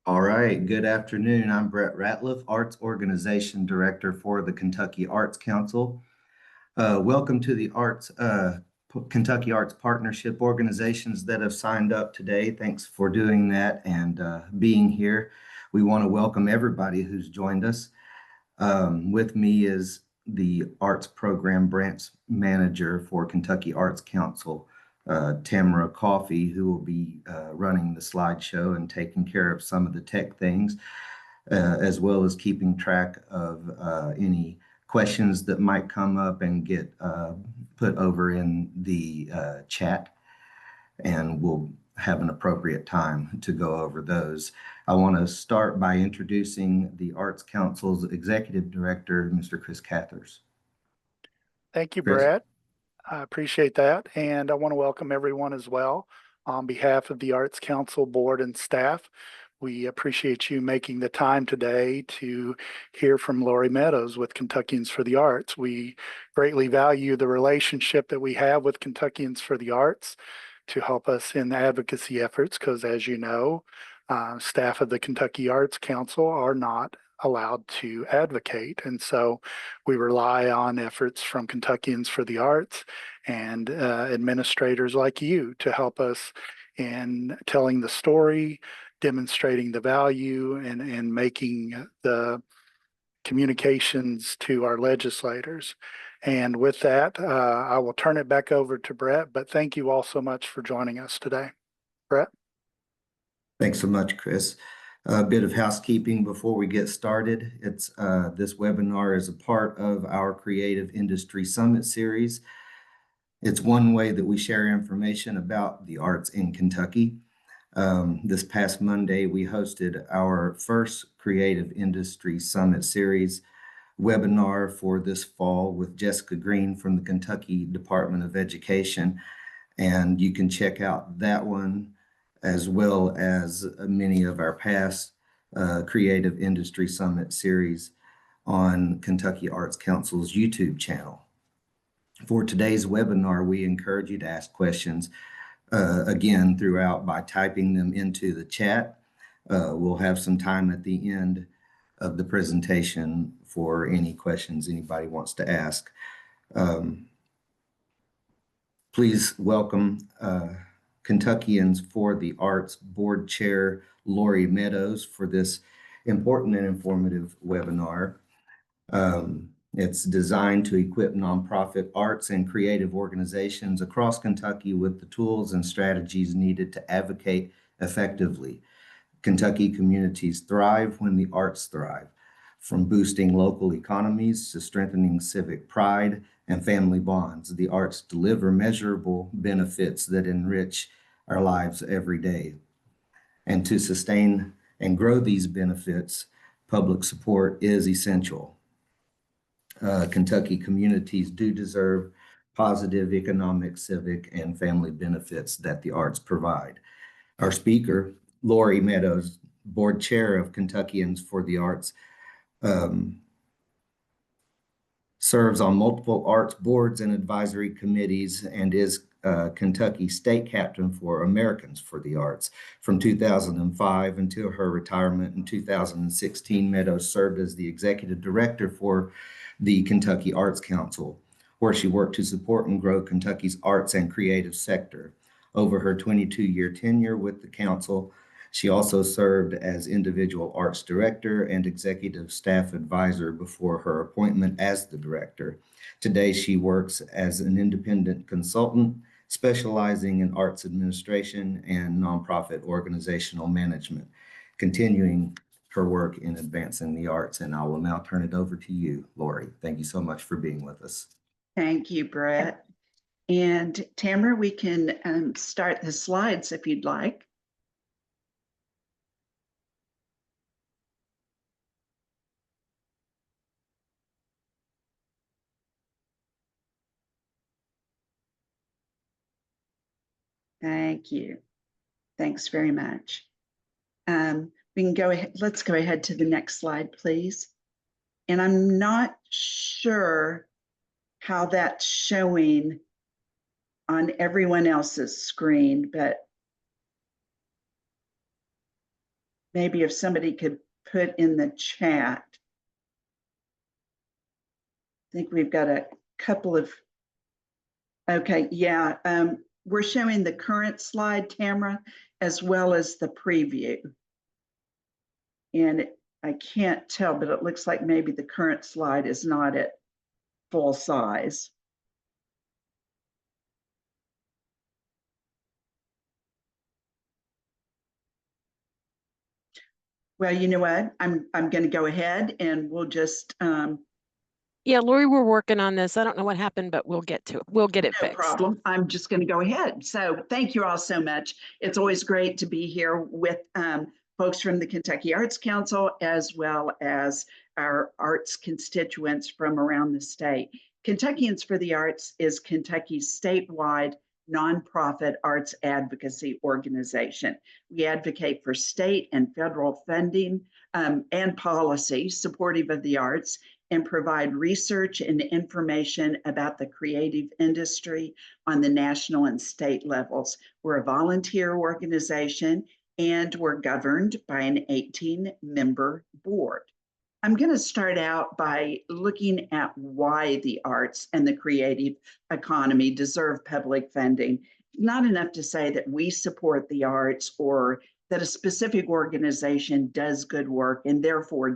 All right, good afternoon. I'm Brett Ratliff, Arts Organization Director for the Kentucky Arts Council. Welcome to the Kentucky Arts Partnership organizations that have signed up today. Thanks for doing that and being here. We want to welcome everybody who's joined us. With me is the Arts Program Branch Manager for Kentucky Arts Council, Tamara Coffey, who will be running the slideshow and taking care of some of the tech things, as well as keeping track of any questions that might come up and get put over in the chat. And we'll have an appropriate time to go over those. I want to start by introducing the Arts Council's Executive Director, Mr. Chris Cathers. Thank you, Chris. Brett. I appreciate that. And I want to welcome everyone as well on behalf of the Arts Council board and staff. We appreciate you making the time today to hear from Lori Meadows with Kentuckians for the Arts. We greatly value the relationship that we have with Kentuckians for the Arts to help us in the advocacy efforts, because as you know, staff of the Kentucky Arts Council are not allowed to advocate. And so we rely on efforts from Kentuckians for the Arts and administrators like you to help us in telling the story, demonstrating the value, and making the communications to our legislators. And with that, I will turn it back over to Brett, but thank you all so much for joining us today. Brett? Thanks so much, Chris. A bit of housekeeping before we get started. This webinar is a part of our Creative Industry Summit series. It's one way that we share information about the arts in Kentucky. This past Monday, we hosted our first Creative Industry Summit series webinar for this fall with Jessica Green from the Kentucky Department of Education. And you can check out that one as well as many of our past Creative Industry Summit series on Kentucky Arts Council's YouTube channel. For today's webinar, we encourage you to ask questions again throughout by typing them into the chat. We'll have some time at the end of the presentation for any questions anybody wants to ask. Please welcome Kentuckians for the Arts Board Chair Lori Meadows for this important and informative webinar. It's designed to equip nonprofit arts and creative organizations across Kentucky with the tools and strategies needed to advocate effectively. Kentucky communities thrive when the arts thrive, from boosting local economies to strengthening civic pride and family bonds. The arts deliver measurable benefits that enrich our lives every day. And to sustain and grow these benefits, public support is essential. Kentucky communities do deserve positive economic, civic, and family benefits that the arts provide. Our speaker, Lori Meadows, Board Chair of Kentuckians for the Arts, serves on multiple arts boards and advisory committees and is Kentucky State Captain for Americans for the Arts. From 2005 until her retirement in 2016, Meadows served as the Executive Director for the Kentucky Arts Council, where she worked to support and grow Kentucky's arts and creative sector. Over her 22-year tenure with the council, she also served as individual arts director and executive staff advisor before her appointment as the director. Today, she works as an independent consultant, specializing in arts administration and nonprofit organizational management, continuing her work in advancing the arts. And I will now turn it over to you, Lori. Thank you so much for being with us. Thank you, Brett. And Tamara, we can start the slides if you'd like. Thank you. Thanks very much. We can go ahead. Let's go ahead to the next slide, please. And I'm not sure how that's showing on everyone else's screen, but maybe if somebody could put in the chat. I think we've got a couple of, okay, yeah. We're showing the current slide, Tamara, as well as the preview. And I can't tell, but it looks like maybe the current slide is not at full size. Well, you know what? I'm going to go ahead and we'll just Yeah, Lori, we're working on this. I don't know what happened, but we'll get to it. We'll get it no fixed. problem. I'm just going to go ahead. So thank you all so much. It's always great to be here with folks from the Kentucky Arts Council, as well as our arts constituents from around the state. Kentuckians for the Arts is Kentucky's statewide nonprofit arts advocacy organization. We advocate for state and federal funding and policy supportive of the arts, and provide research and information about the creative industry on the national and state levels. We're a volunteer organization and we're governed by an 18-member board. I'm going to start out by looking at why the arts and the creative economy deserve public funding. Not enough to say that we support the arts or that a specific organization does good work and therefore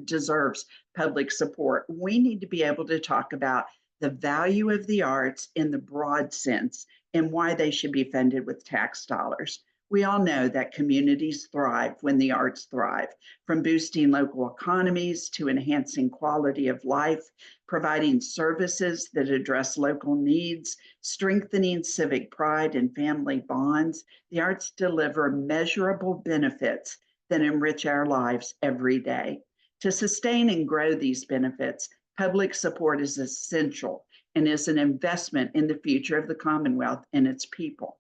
deserves public support. We need to be able to talk about the value of the arts in the broad sense and why they should be funded with tax dollars. We all know that communities thrive when the arts thrive, from boosting local economies to enhancing quality of life, providing services that address local needs, strengthening civic pride and family bonds. The arts deliver measurable benefits that enrich our lives every day. To sustain and grow these benefits, public support is essential and is an investment in the future of the Commonwealth and its people.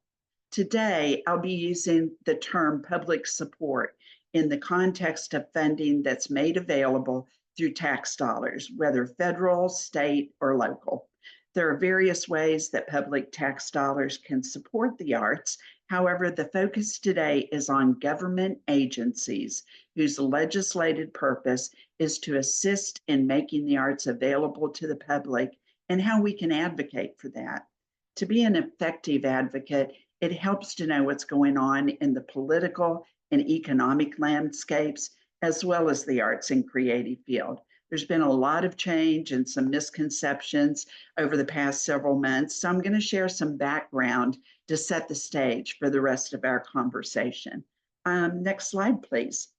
Today, I'll be using the term public support in the context of funding that's made available through tax dollars, whether federal, state, or local. There are various ways that public tax dollars can support the arts. However, the focus today is on government agencies whose legislated purpose is to assist in making the arts available to the public and how we can advocate for that. To be an effective advocate, it helps to know what's going on in the political and economic landscapes, as well as the arts and creative field. There's been a lot of change and some misconceptions over the past several months. So I'm going to share some background to set the stage for the rest of our conversation. Next slide, please.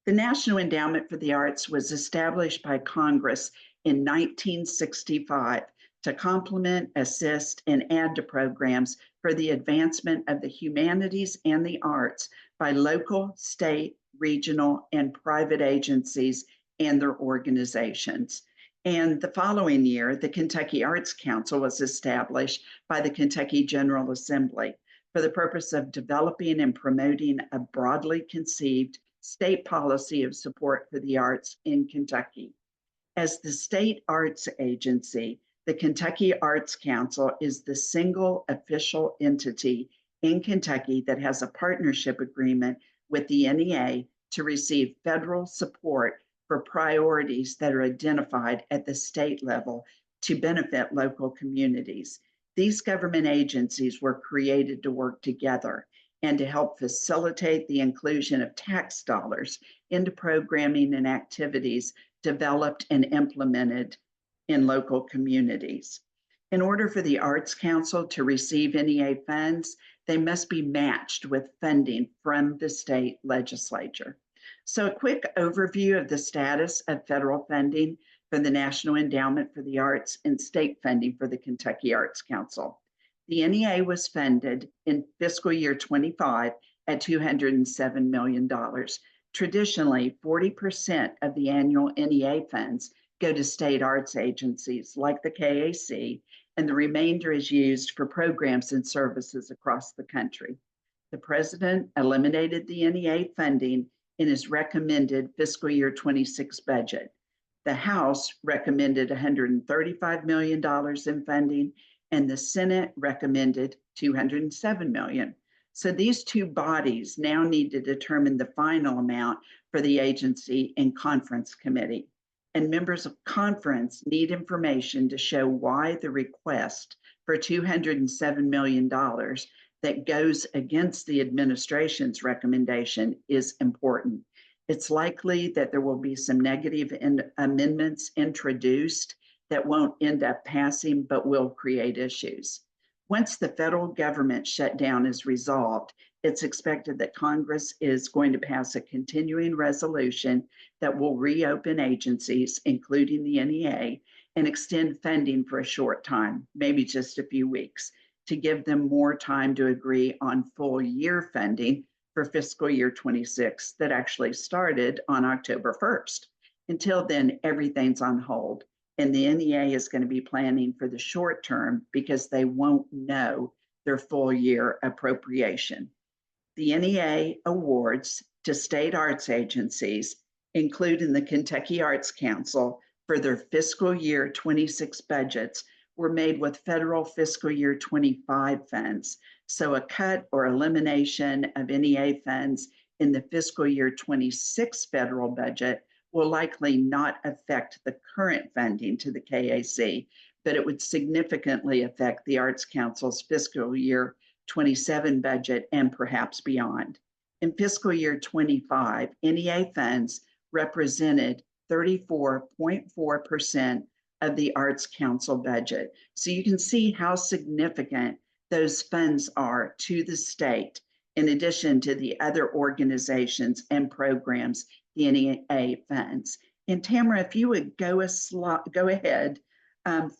The National Endowment for the Arts was established by Congress in 1965 to complement, assist, and add to programs for the advancement of the humanities and the arts by local, state, regional, and private agencies and their organizations. And the following year, the Kentucky Arts Council was established by the Kentucky General Assembly for the purpose of developing and promoting a broadly conceived state policy of support for the arts in Kentucky. As the state arts agency, the Kentucky Arts Council is the single official entity in Kentucky that has a partnership agreement with the NEA to receive federal support for priorities that are identified at the state level to benefit local communities. These government agencies were created to work together and to help facilitate the inclusion of tax dollars into programming and activities developed and implemented in local communities. In order for the Arts Council to receive NEA funds, they must be matched with funding from the state legislature. So a quick overview of the status of federal funding for the National Endowment for the Arts and state funding for the Kentucky Arts Council. The NEA was funded in fiscal year 25 at $207 million. Traditionally, 40% of the annual NEA funds go to state arts agencies like the KAC, and the remainder is used for programs and services across the country. The president eliminated the NEA funding in his recommended fiscal year 26 budget. The House recommended $135 million in funding, and the Senate recommended $207 million. So these two bodies now need to determine the final amount for the agency in conference committee. And members of conference need information to show why the request for $207 million that goes against the administration's recommendation is important. It's likely that there will be some negative amendments introduced that won't end up passing, but will create issues. Once the federal government shutdown is resolved, it's expected that Congress is going to pass a continuing resolution that will reopen agencies, including the NEA, and extend funding for a short time, maybe just a few weeks, to give them more time to agree on full year funding for fiscal year 26 that actually started on October 1st. Until then, everything's on hold. And the NEA is going to be planning for the short term because they won't know their full year appropriation. The NEA awards to state arts agencies, including the Kentucky Arts Council, for their fiscal year 26 budgets were made with federal fiscal year 25 funds. So a cut or elimination of NEA funds in the fiscal year 26 federal budget will likely not affect the current funding to the KAC, but it would significantly affect the Arts Council's fiscal year 27 budget and perhaps beyond. In fiscal year 25, NEA funds represented 34.4% of the Arts Council budget. So you can see how significant those funds are to the state, in addition to the other organizations and programs the NEA funds. And Tamara, if you would go ahead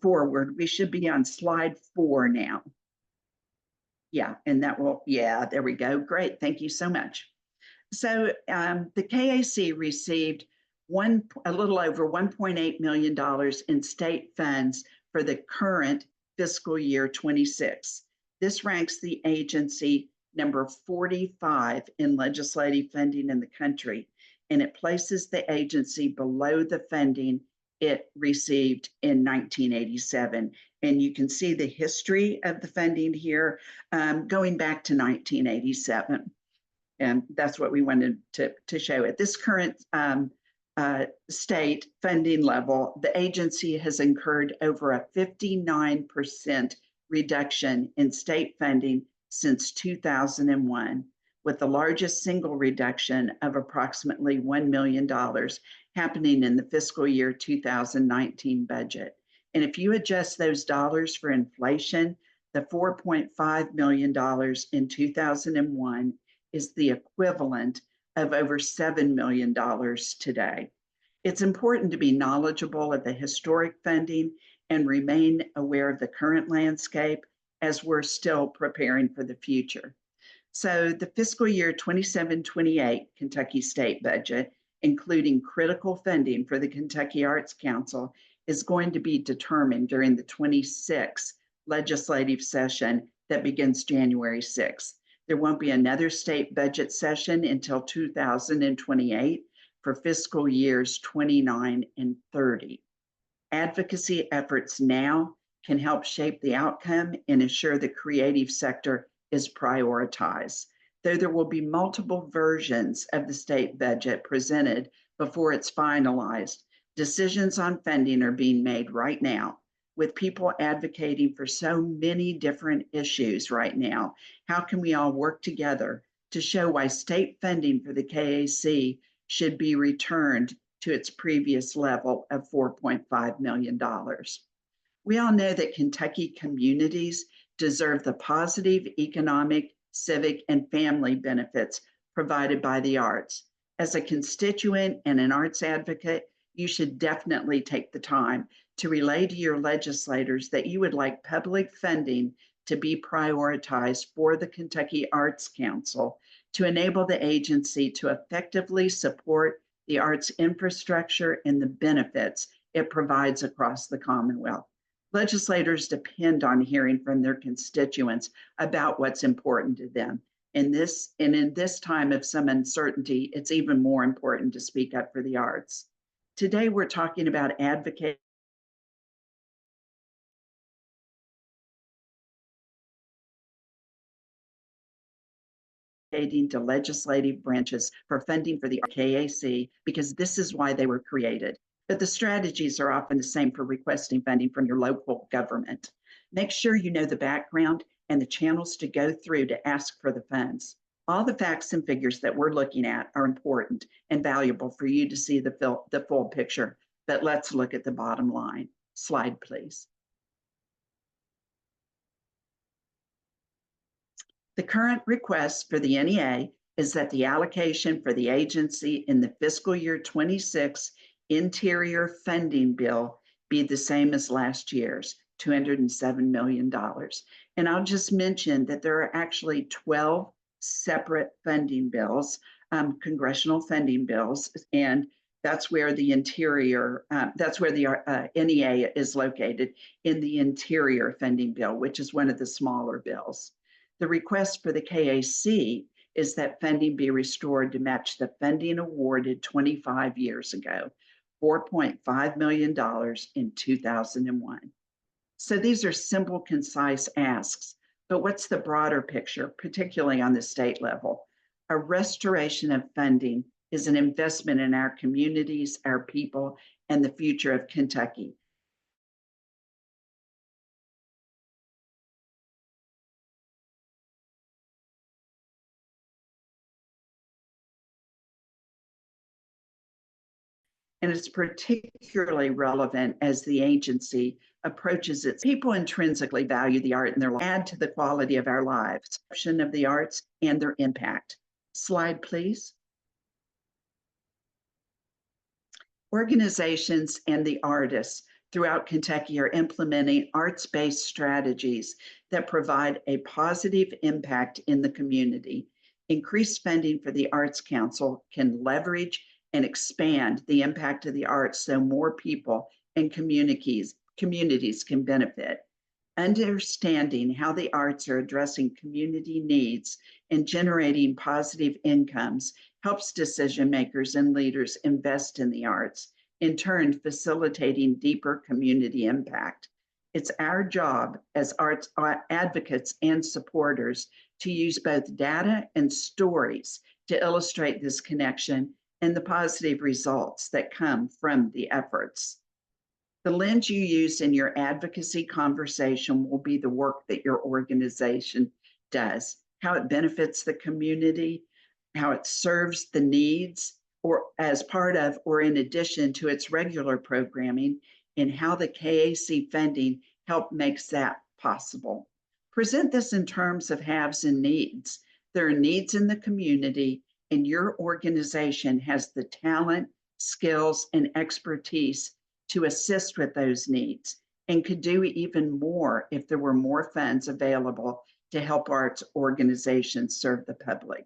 forward, we should be on slide 4 now. Yeah, and that will, yeah, there we go. Great, thank you so much. So the KAC received a little over $1.8 million in state funds for the current fiscal year 26. This ranks the agency number 45 in legislative funding in the country, and it places the agency below the funding it received in 1987. And you can see the history of the funding here going back to 1987. And that's what we wanted to show. At this current state funding level, the agency has incurred over a 59% reduction in state funding since 2001, with the largest single reduction of approximately $1 million happening in the fiscal year 2019 budget. And if you adjust those dollars for inflation, the $4.5 million in 2001 is the equivalent of over $7 million today. It's important to be knowledgeable of the historic funding and remain aware of the current landscape as we're still preparing for the future. So the fiscal year 27-28 Kentucky state budget, including critical funding for the Kentucky Arts Council, is going to be determined during the 26th legislative session that begins January 6th. There won't be another state budget session until 2028 for fiscal years 29 and 30. Advocacy efforts now can help shape the outcome and ensure the creative sector is prioritized. Though there will be multiple versions of the state budget presented before it's finalized, decisions on funding are being made right now, with people advocating for so many different issues right now. How can we all work together to show why state funding for the KAC should be returned to its previous level of $4.5 million? We all know that Kentucky communities deserve the positive economic, civic, and family benefits provided by the arts. As a constituent and an arts advocate, you should definitely take the time to relay to your legislators that you would like public funding to be prioritized for the Kentucky Arts Council to enable the agency to effectively support the arts infrastructure and the benefits it provides across the Commonwealth. Legislators depend on hearing from their constituents about what's important to them. In this time of some uncertainty, it's even more important to speak up for the arts. Today, we're talking about advocating to legislative branches for funding for the KAC because this is why they were created. But the strategies are often the same for requesting funding from your local government. Make sure you know the background and the channels to go through to ask for the funds. All the facts and figures that we're looking at are important and valuable for you to see the full picture. But let's look at the bottom line. Slide, please. The current request for the NEA is that the allocation for the agency in the fiscal year 26 interior funding bill be the same as last year's, $207 million. And I'll just mention that there are actually 12 separate funding bills, congressional funding bills, and that's where the interior, that's where the NEA is located, in the interior funding bill, which is one of the smaller bills. The request for the KAC is that funding be restored to match the funding awarded 25 years ago, $4.5 million in 2001. So these are simple, concise asks, but what's the broader picture, particularly on the state level? A restoration of funding is an investment in our communities, our people, and the future of Kentucky. And it's particularly relevant as the agency approaches its people intrinsically value the art and their add to the quality of our lives, of the arts and their impact. Slide, please. Organizations and the artists throughout Kentucky are implementing arts-based strategies that provide a positive impact in the community. Increased funding for the Arts Council can leverage and expand the impact of the arts so more people and communities can benefit. Understanding how the arts are addressing community needs and generating positive incomes helps decision makers and leaders invest in the arts, in turn facilitating deeper community impact. It's our job as arts advocates and supporters to use both data and stories to illustrate this connection and the positive results that come from the efforts. The lens you use in your advocacy conversation will be the work that your organization does, how it benefits the community, how it serves the needs, or as part of or in addition to its regular programming, and how the KAC funding help makes that possible. Present this in terms of haves and needs. There are needs in the community, and your organization has the talent, skills, and expertise to assist with those needs, and could do even more if there were more funds available to help arts organizations serve the public.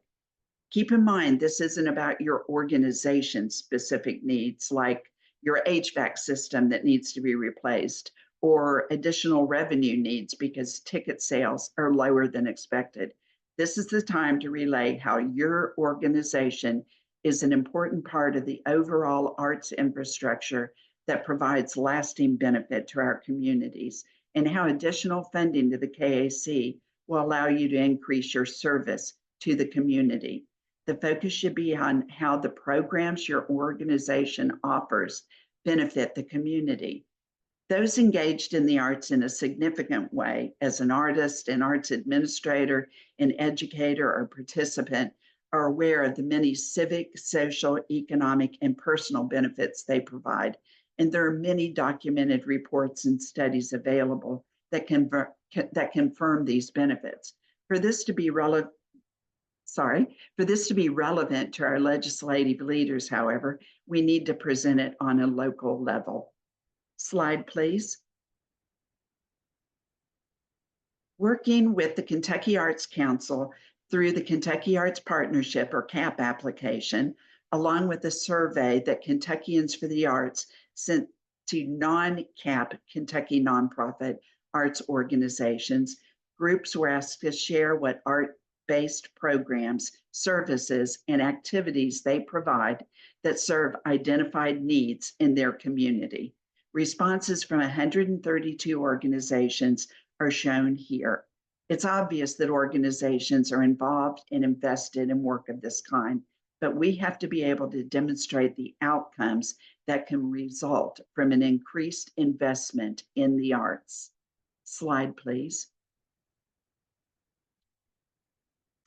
Keep in mind, this isn't about your organization's specific needs, like your HVAC system that needs to be replaced, or additional revenue needs because ticket sales are lower than expected. This is the time to relay how your organization is an important part of the overall arts infrastructure that provides lasting benefit to our communities, and how additional funding to the KAC will allow you to increase your service to the community. The focus should be on how the programs your organization offers benefit the community. Those engaged in the arts in a significant way as an artist, an arts administrator, an educator, or participant are aware of the many civic, social, economic, and personal benefits they provide. And there are many documented reports and studies available that confirm these benefits. For this to be relevant to our legislative leaders, however, we need to present it on a local level. Slide, please. Working with the Kentucky Arts Council through the Kentucky Arts Partnership, or CAP application, along with a survey that Kentuckians for the Arts sent to non-CAP Kentucky nonprofit arts organizations, groups were asked to share what art-based programs, services, and activities they provide that serve identified needs in their community. Responses from 132 organizations are shown here. It's obvious that organizations are involved and invested in work of this kind, but we have to be able to demonstrate the outcomes that can result from an increased investment in the arts. Slide, please.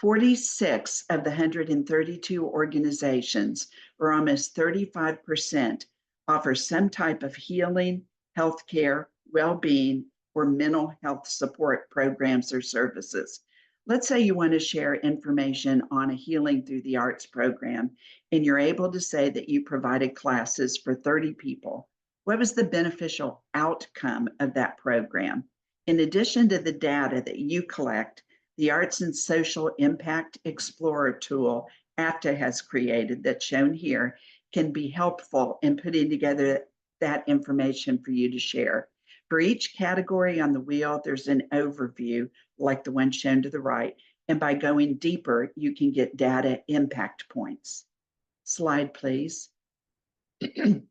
46 of the 132 organizations, or almost 35%, offer some type of healing, healthcare, well-being, or mental health support programs or services. Let's say you want to share information on a healing through the arts program, and you're able to say that you provided classes for 30 people. What was the beneficial outcome of that program? In addition to the data that you collect, the Arts and Social Impact Explorer tool AFTA has created, that's shown here, can be helpful in putting together that information for you to share. For each category on the wheel, there's an overview like the one shown to the right. And by going deeper, you can get data impact points. Slide, please. The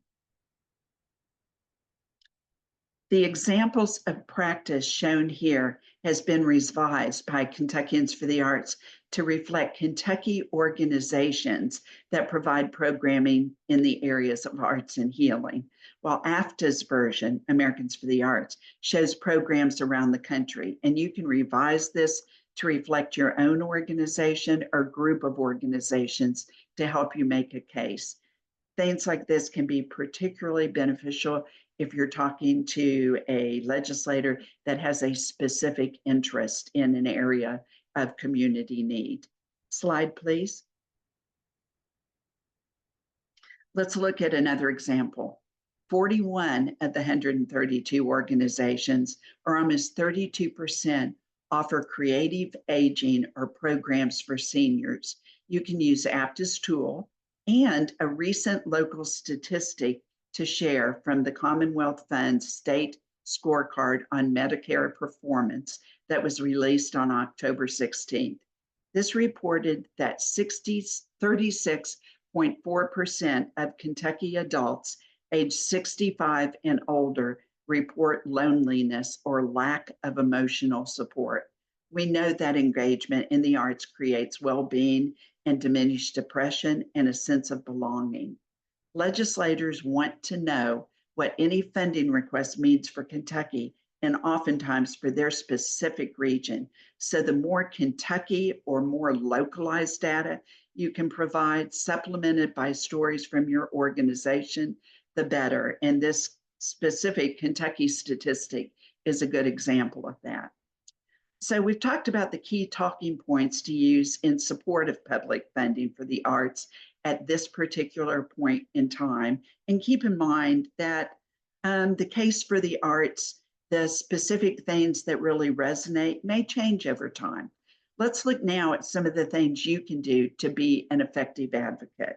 examples of practice shown here has been revised by Kentuckians for the Arts to reflect Kentucky organizations that provide programming in the areas of arts and healing, while AFTA's version, Americans for the Arts, shows programs around the country. And you can revise this to reflect your own organization or group of organizations to help you make a case. Things like this can be particularly beneficial if you're talking to a legislator that has a specific interest in an area of community need. Slide, please. Let's look at another example. 41 of the 132 organizations, or almost 32%, offer creative aging or programs for seniors. You can use AFTA's tool and a recent local statistic to share from the Commonwealth Fund's state scorecard on Medicare performance that was released on October 16th. This reported that 36.4% of Kentucky adults aged 65 and older report loneliness or lack of emotional support. We know that engagement in the arts creates well-being and diminished depression and a sense of belonging. Legislators want to know what any funding request means for Kentucky and oftentimes for their specific region. So the more Kentucky or more localized data you can provide, supplemented by stories from your organization, the better. And this specific Kentucky statistic is a good example of that. So we've talked about the key talking points to use in support of public funding for the arts at this particular point in time. And keep in mind that the case for the arts, the specific things that really resonate may change over time. Let's look now at some of the things you can do to be an effective advocate.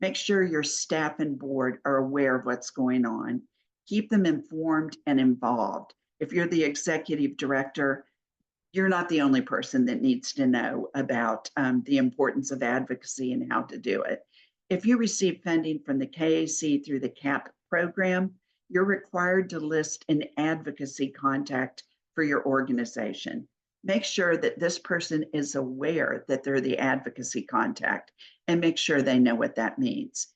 Make sure your staff and board are aware of what's going on. Keep them informed and involved. If you're the executive director, you're not the only person that needs to know about the importance of advocacy and how to do it. If you receive funding from the KAC through the CAP program, you're required to list an advocacy contact for your organization. Make sure that this person is aware that they're the advocacy contact and make sure they know what that means.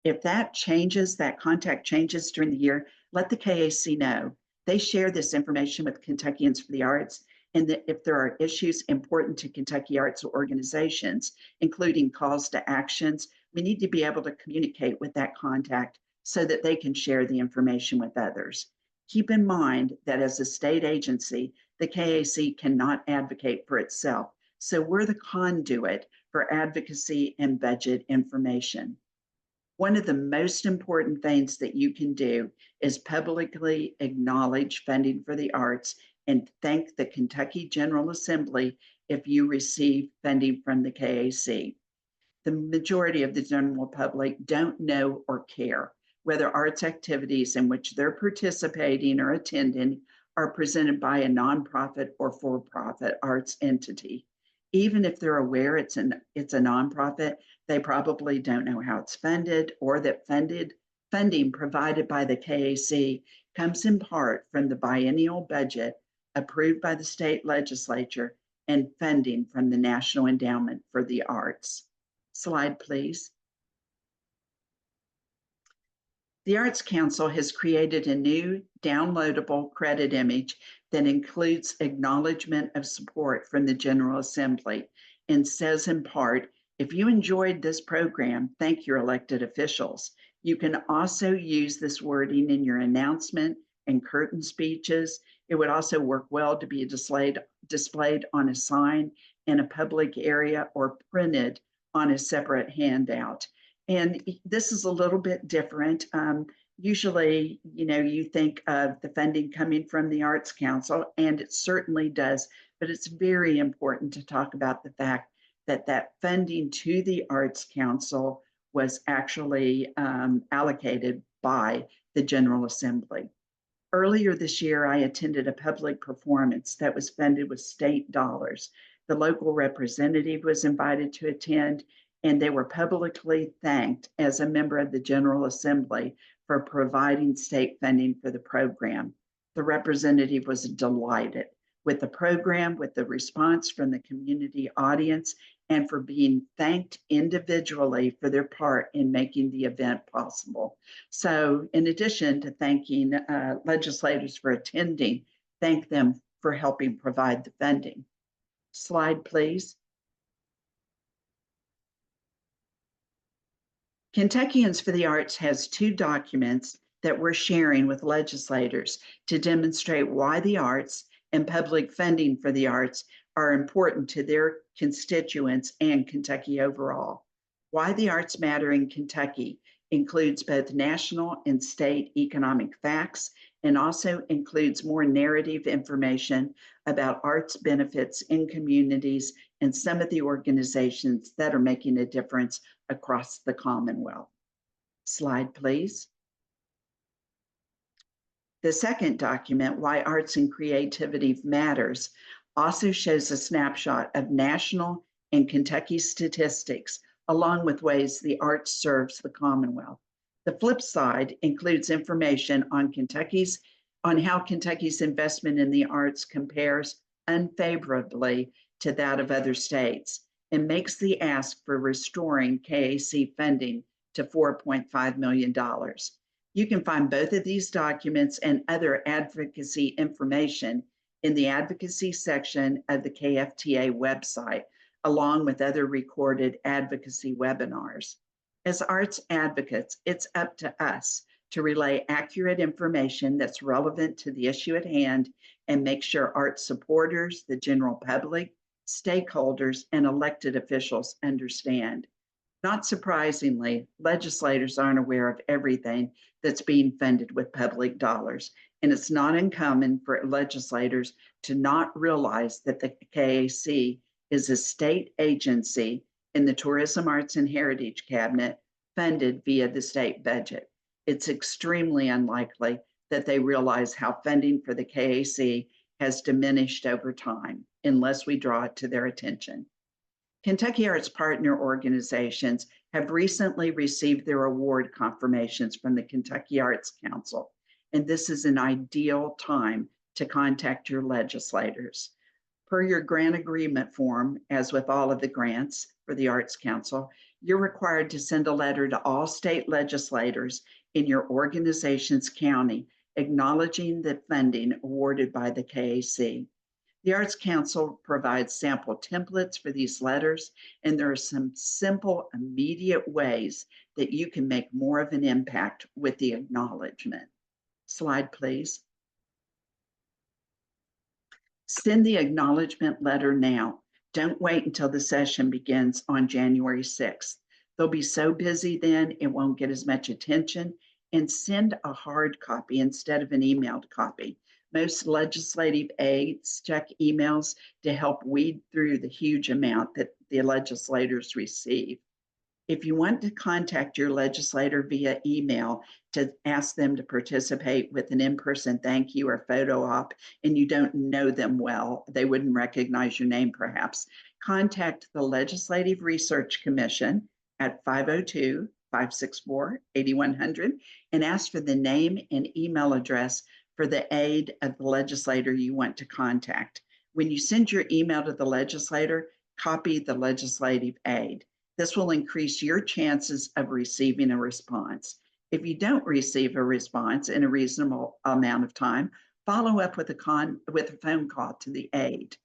If that changes, that contact changes during the year, let the KAC know. They share this information with Kentuckians for the Arts, and that if there are issues important to Kentucky arts organizations, including calls to actions, we need to be able to communicate with that contact so that they can share the information with others. Keep in mind that as a state agency, the KAC cannot advocate for itself. So we're the conduit for advocacy and budget information. One of the most important things that you can do is publicly acknowledge funding for the arts and thank the Kentucky General Assembly if you receive funding from the KAC. The majority of the general public don't know or care whether arts activities in which they're participating or attending are presented by a nonprofit or for-profit arts entity. Even if they're aware it's a nonprofit, they probably don't know how it's funded or that funding provided by the KAC comes in part from the biennial budget approved by the state legislature and funding from the National Endowment for the Arts. Slide, please. The Arts Council has created a new downloadable credit image that includes acknowledgement of support from the General Assembly and says in part, if you enjoyed this program, thank your elected officials. You can also use this wording in your announcement and curtain speeches. It would also work well to be displayed on a sign in a public area or printed on a separate handout. And this is a little bit different. Usually, you think of the funding coming from the Arts Council, and it certainly does, but it's very important to talk about the fact that that funding to the Arts Council was actually allocated by the General Assembly. Earlier this year, I attended a public performance that was funded with state dollars. The local representative was invited to attend, and they were publicly thanked as a member of the General Assembly for providing state funding for the program. The representative was delighted with the program, with the response from the community audience, and for being thanked individually for their part in making the event possible. So in addition to thanking legislators for attending, thank them for helping provide the funding. Slide, please. Kentuckians for the Arts has 2 documents that we're sharing with legislators to demonstrate why the arts and public funding for the arts are important to their constituents and Kentucky overall. Why the Arts Matter in Kentucky includes both national and state economic facts and also includes more narrative information about arts benefits in communities and some of the organizations that are making a difference across the Commonwealth. Slide, please. The second document, Why Arts and Creativity Matters, also shows a snapshot of national and Kentucky statistics, along with ways the arts serves the Commonwealth. The flip side includes information on how Kentucky's investment in the arts compares unfavorably to that of other states and makes the ask for restoring KAC funding to $4.5 million. You can find both of these documents and other advocacy information in the advocacy section of the KFTA website, along with other recorded advocacy webinars. As arts advocates, it's up to us to relay accurate information that's relevant to the issue at hand and make sure arts supporters, the general public, stakeholders, and elected officials understand. Not surprisingly, legislators aren't aware of everything that's being funded with public dollars, and it's not uncommon for legislators to not realize that the KAC is a state agency in the Tourism, Arts, and Heritage Cabinet funded via the state budget. It's extremely unlikely that they realize how funding for the KAC has diminished over time unless we draw it to their attention. Kentucky Arts Partner Organizations have recently received their award confirmations from the Kentucky Arts Council, and this is an ideal time to contact your legislators. Per your grant agreement form, as with all of the grants for the Arts Council, you're required to send a letter to all state legislators in your organization's county acknowledging the funding awarded by the KAC. The Arts Council provides sample templates for these letters, and there are some simple, immediate ways that you can make more of an impact with the acknowledgement. Slide, please. Send the acknowledgement letter now. Don't wait until the session begins on January 6th. They'll be so busy then, it won't get as much attention. And send a hard copy instead of an emailed copy. Most legislative aides check emails to help weed through the huge amount that the legislators receive. If you want to contact your legislator via email to ask them to participate with an in-person thank you or photo op, and you don't know them well, they wouldn't recognize your name perhaps, contact the Legislative Research Commission at 502 564-8100 and ask for the name and email address for the aide of the legislator you want to contact. When you send your email to the legislator, copy the legislative aide. This will increase your chances of receiving a response. If you don't receive a response in a reasonable amount of time, follow up with a phone call to the aide.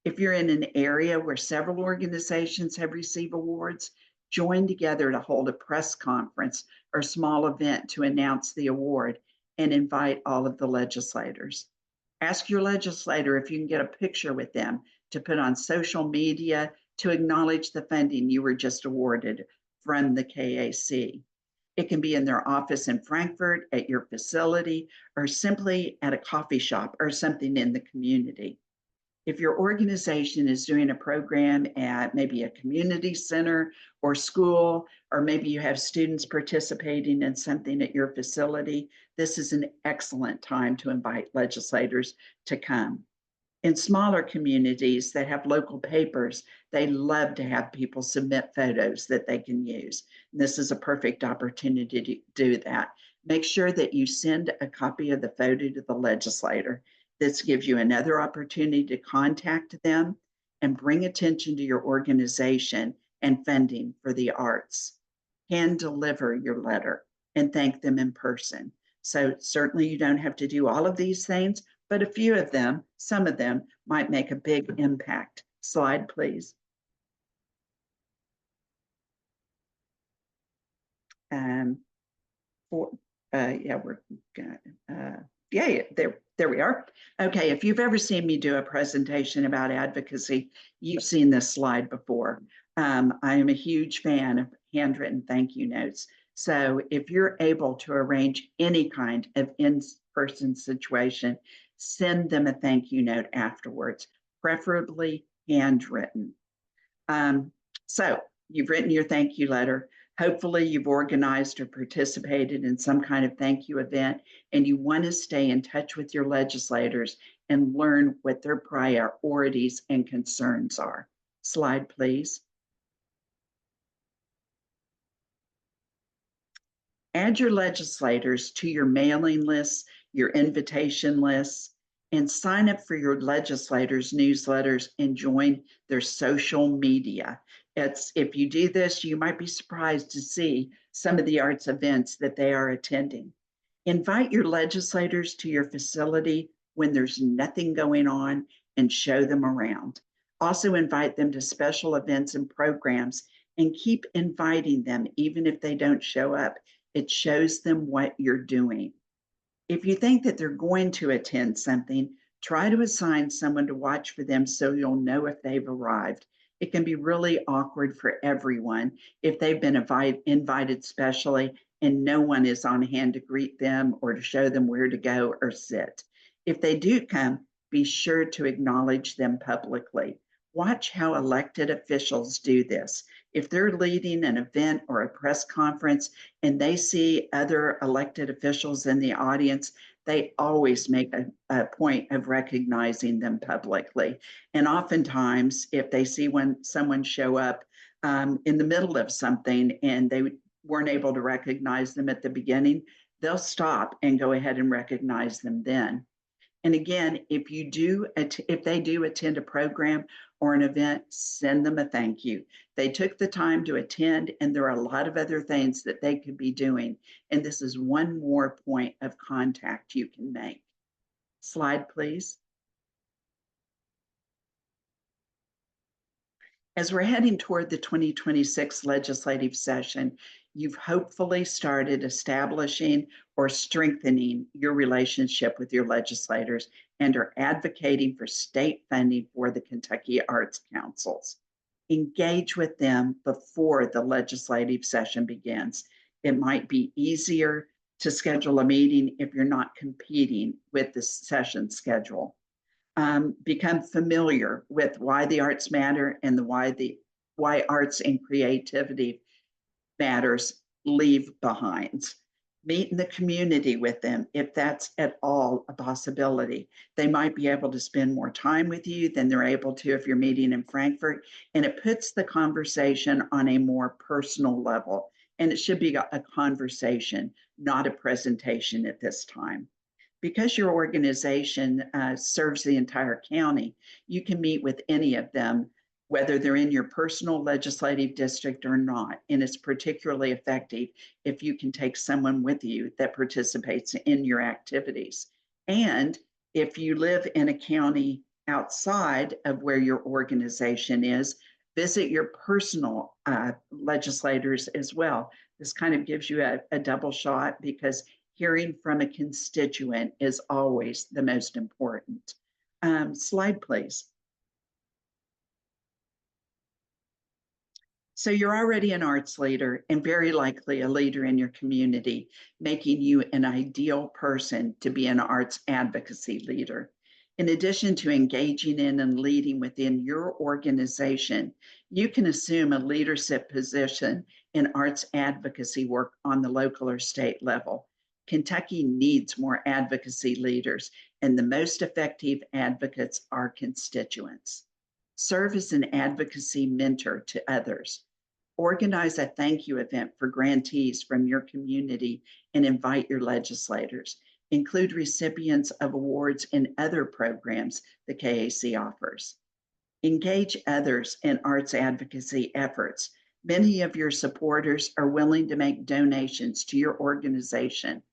If you're in an area where several organizations have received awards, join together to hold a press conference or small event to announce the award and invite all of the legislators. Ask your legislator if you can get a picture with them to put on social media to acknowledge the funding you were just awarded from the KAC. It can be in their office in Frankfurt, at your facility, or simply at a coffee shop or something in the community. If your organization is doing a program at maybe a community center or school, or maybe you have students participating in something at your facility, this is an excellent time to invite legislators to come. In smaller communities that have local papers, they love to have people submit photos that they can use. And this is a perfect opportunity to do that. Make sure that you send a copy of the photo to the legislator. This gives you another opportunity to contact them and bring attention to your organization and funding for the arts. Hand deliver your letter and thank them in person. So certainly you don't have to do all of these things, but a few of them, some of them might make a big impact. Slide, please. There we are. Okay, if you've ever seen me do a presentation about advocacy, you've seen this slide before. I am a huge fan of handwritten thank you notes. So if you're able to arrange any kind of in-person situation, send them a thank you note afterwards, preferably handwritten. So you've written your thank you letter. Hopefully you've organized or participated in some kind of thank you event, and you want to stay in touch with your legislators and learn what their priorities and concerns are. Slide, please. Add your legislators to your mailing lists, your invitation lists, and sign up for your legislators' newsletters and join their social media. If you do this, you might be surprised to see some of the arts events that they are attending. Invite your legislators to your facility when there's nothing going on and show them around. Also invite them to special events and programs and keep inviting them even if they don't show up. It shows them what you're doing. If you think that they're going to attend something, try to assign someone to watch for them so you'll know if they've arrived. It can be really awkward for everyone if they've been invited specially and no one is on hand to greet them or to show them where to go or sit. If they do come, be sure to acknowledge them publicly. Watch how elected officials do this. If they're leading an event or a press conference and they see other elected officials in the audience, they always make a point of recognizing them publicly. And oftentimes, if they see someone show up in the middle of something and they weren't able to recognize them at the beginning, they'll stop and go ahead and recognize them then. And again, if they do attend a program or an event, send them a thank you. They took the time to attend, and there are a lot of other things that they could be doing. And this is one more point of contact you can make. Slide, please. As we're heading toward the 2026 legislative session, you've hopefully started establishing or strengthening your relationship with your legislators and are advocating for state funding for the Kentucky Arts Councils. Engage with them before the legislative session begins. It might be easier to schedule a meeting if you're not competing with the session schedule. Become familiar with why the arts matter and why arts and creativity matters leave behinds. Meet in the community with them if that's at all a possibility. They might be able to spend more time with you than they're able to if you're meeting in Frankfurt, and it puts the conversation on a more personal level and it should be a conversation, not a presentation at this time. Because your organization serves the entire county, you can meet with any of them, whether they're in your personal legislative district or not. And it's particularly effective if you can take someone with you that participates in your activities. And if you live in a county outside of where your organization is, visit your personal legislators as well. This kind of gives you a double shot, because hearing from a constituent is always the most important. Slide, please. So you're already an arts leader and very likely a leader in your community, making you an ideal person to be an arts advocacy leader. In addition to engaging in and leading within your organization, you can assume a leadership position in arts advocacy work on the local or state level. Kentucky needs more advocacy leaders, and the most effective advocates are constituents. Serve as an advocacy mentor to others. Organize a thank you event for grantees from your community and invite your legislators. Include recipients of awards and other programs the KAC offers. Engage others in arts advocacy efforts. Many of your supporters are willing to make donations to your organization.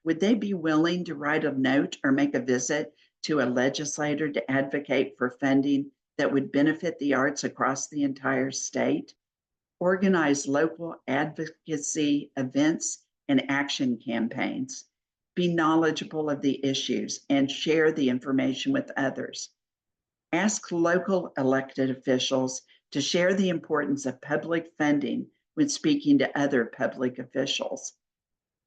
Would they be willing to write a note or make a visit to a legislator to advocate for funding that would benefit the arts across the entire state? Organize local advocacy events and action campaigns. Be knowledgeable of the issues and share the information with others. Ask local elected officials to share the importance of public funding when speaking to other public officials.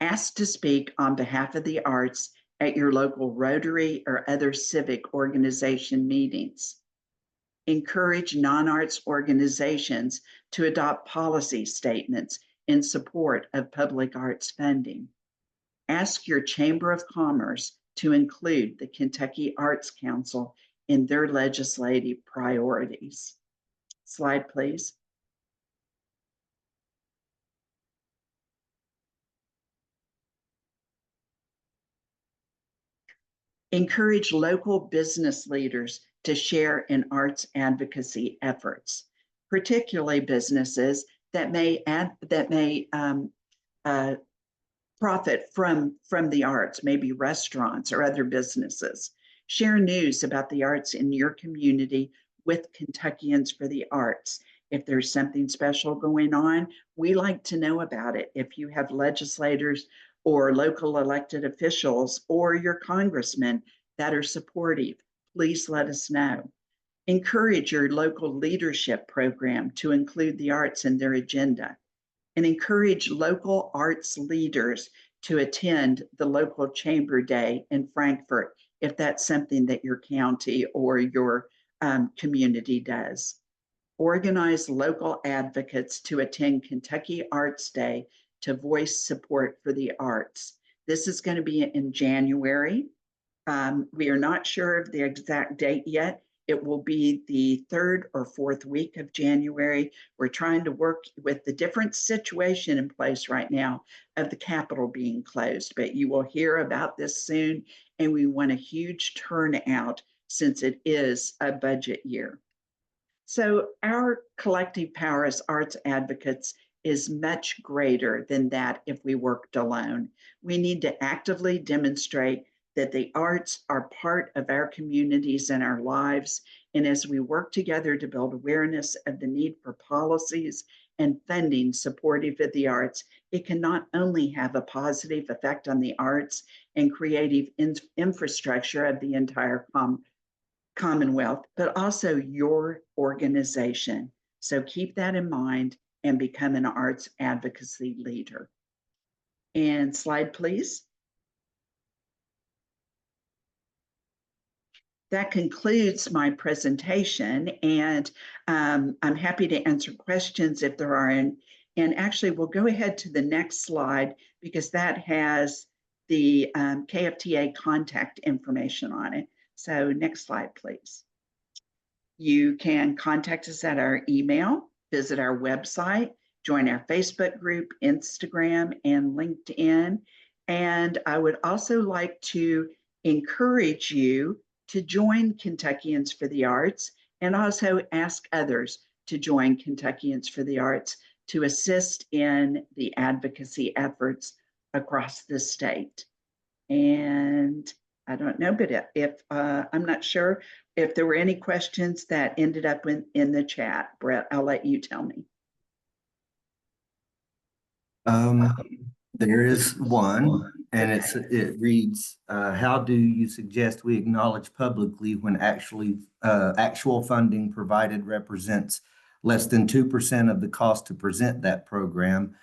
Ask to speak on behalf of the arts at your local Rotary or other civic organization meetings. Encourage non-arts organizations to adopt policy statements in support of public arts funding. Ask your Chamber of Commerce to include the Kentucky Arts Council in their legislative priorities. Slide, please. Encourage local business leaders to share in arts advocacy efforts, particularly businesses that may profit from the arts, maybe restaurants or other businesses. Share news about the arts in your community with Kentuckians for the Arts. If there's something special going on, we like to know about it. If you have legislators or local elected officials or your congressmen that are supportive, please let us know. Encourage your local leadership program to include the arts in their agenda, and encourage local arts leaders to attend the local Chamber Day in Frankfort if that's something that your county or your community does. Organize local advocates to attend Kentucky Arts Day to voice support for the arts. This is going to be in January. We are not sure of the exact date yet. It will be the 3rd or 4th week of January. We're trying to work with the different situation in place right now of the Capitol being closed, but you will hear about this soon, and we want a huge turnout since it is a budget year. So our collective power as arts advocates is much greater than that if we worked alone. We need to actively demonstrate that the arts are part of our communities and our lives. And as we work together to build awareness of the need for policies and funding supportive of the arts, it can not only have a positive effect on the arts and creative infrastructure of the entire Commonwealth, but also your organization. So keep that in mind and become an arts advocacy leader. And slide, please. That concludes my presentation, and I'm happy to answer questions if there are. And actually, we'll go ahead to the next slide because that has the KFTA contact information on it. So next slide, please. You can contact us at our email, visit our website, join our Facebook group, Instagram, and LinkedIn. And I would also like to encourage you to join Kentuckians for the Arts and also ask others to join Kentuckians for the Arts to assist in the advocacy efforts across the state. And I don't know, but if I'm not sure if there were any questions that ended up in the chat. Brett, I'll let you tell me. There is one, and it reads, how do you suggest we acknowledge publicly when actual funding provided represents less than 2% of the cost to present that program?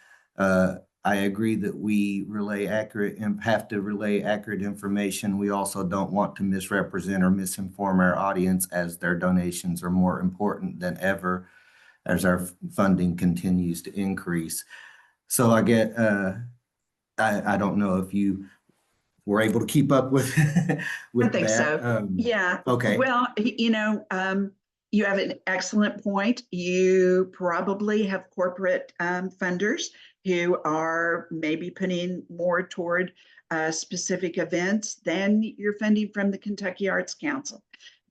I agree that we have to relay accurate information. We also don't want to misrepresent or misinform our audience, as their donations are more important than ever as our funding continues to increase. So I get, I don't know if you were able to keep up with with I think that. so. Yeah. Okay. Well, you have an excellent point. You probably have corporate funders who are maybe putting more toward specific events than you're funding from the Kentucky Arts Council.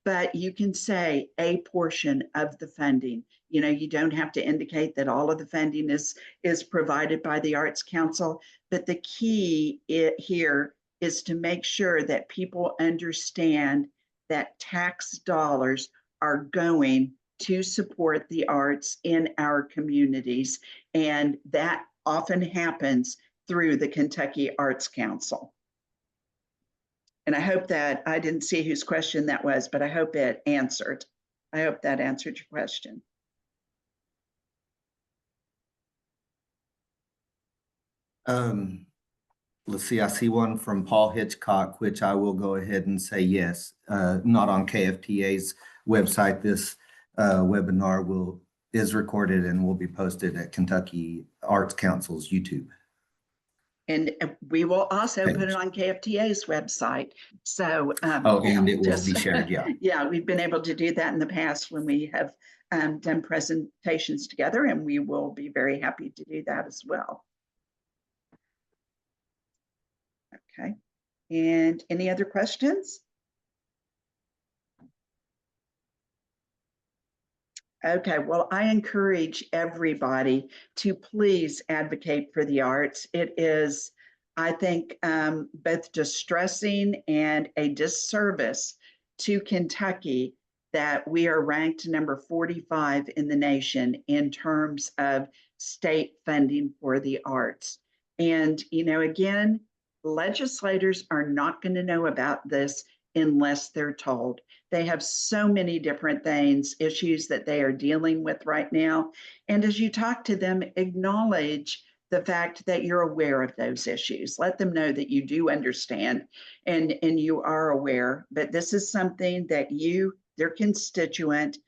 But you can say a portion of the funding. You don't have to indicate that all of the funding is provided by the Arts Council. But the key here is to make sure that people understand that tax dollars are going to support the arts in our communities. And that often happens through the Kentucky Arts Council. And I hope that, I didn't see whose question that was, but I hope it answered. I hope that answered your question. Let's see, I see one from Paul Hitchcock, which I will go ahead and say yes. Not on KFTA's website. This webinar is recorded and will be posted at Kentucky Arts Council's YouTube. And we will also put it on KFTA's website. So, and it will be shared, yeah. Yeah, we've been able to do that in the past when we have done presentations together, and we will be very happy to do that as well. Okay, and any other questions? Okay, well, I encourage everybody to please advocate for the arts. It is, I think, both distressing and a disservice to Kentucky that we are ranked number 45 in the nation in terms of state funding for the arts. And, again, legislators are not going to know about this unless they're told. They have so many different issues that they are dealing with right now. And as you talk to them, acknowledge the fact that you're aware of those issues. Let them know that you do understand and you are aware, but this is something that their constituent,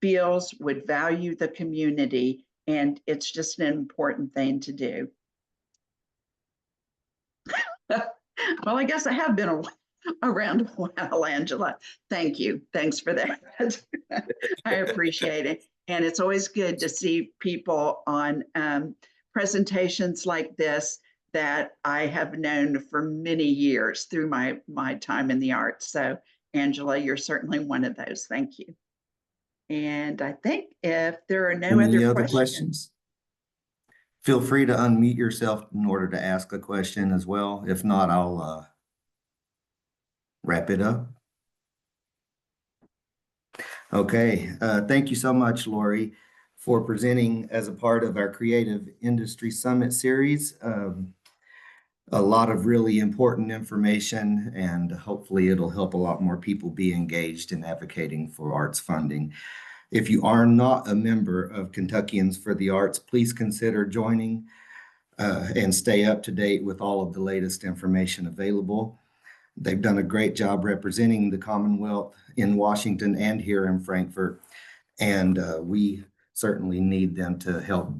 feels would value the community, and it's just an important thing to do. Well, I guess I have been around a while, Angela. Thank you. Thanks for that. I appreciate it. And it's always good to see people on presentations like this that I have known for many years through my time in the arts. So, Angela, you're certainly one of those. Thank you. And I think if there are no other questions, feel free to unmute yourself in order to ask a question as well. If not, I'll wrap it up. Okay, thank you so much, Lori, for presenting as a part of our Creative Industry Summit series. A lot of really important information, and hopefully it'll help a lot more people be engaged in advocating for arts funding. If you are not a member of Kentuckians for the Arts, please consider joining and stay up to date with all of the latest information available. They've done a great job representing the Commonwealth in Washington and here in Frankfort, and we certainly need them to help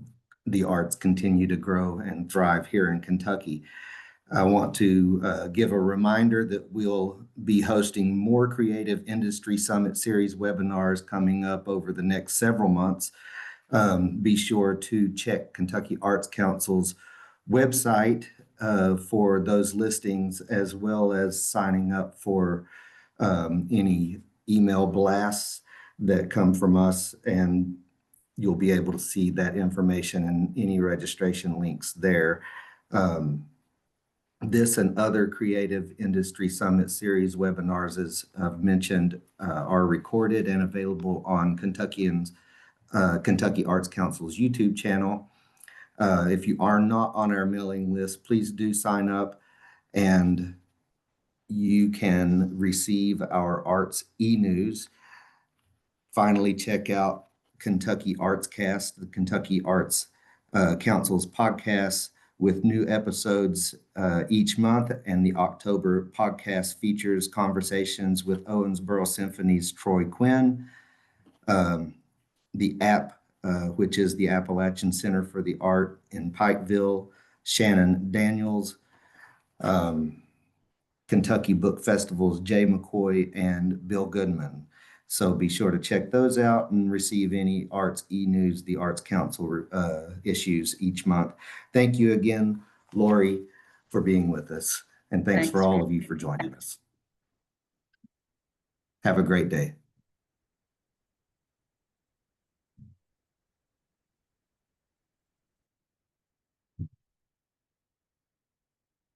the arts continue to grow and thrive here in Kentucky. I want to give a reminder that we'll be hosting more Creative Industry Summit Series webinars coming up over the next several months. Be sure to check Kentucky Arts Council's website for those listings, as well as signing up for any email blasts that come from us, and you'll be able to see that information and any registration links there. This and other Creative Industry Summit Series webinars, as I've mentioned, are recorded and available on Kentucky Arts Council's YouTube channel. If you are not on our mailing list, please do sign up, and you can receive our arts e-news. Finally, check out Kentucky Arts Cast, the Kentucky Arts Council's podcast, with new episodes each month. And the October podcast features conversations with Owensboro Symphony's Troy Quinn, the app, which is the Appalachian Center for the Art in Pikeville, Shannon Daniels, Kentucky Book Festival's Jay McCoy, and Bill Goodman. So be sure to check those out and receive any arts e-news the Arts Council issues each month. Thank you again, Lori, for being with us. And thanks for all of you for joining us. Have a great day.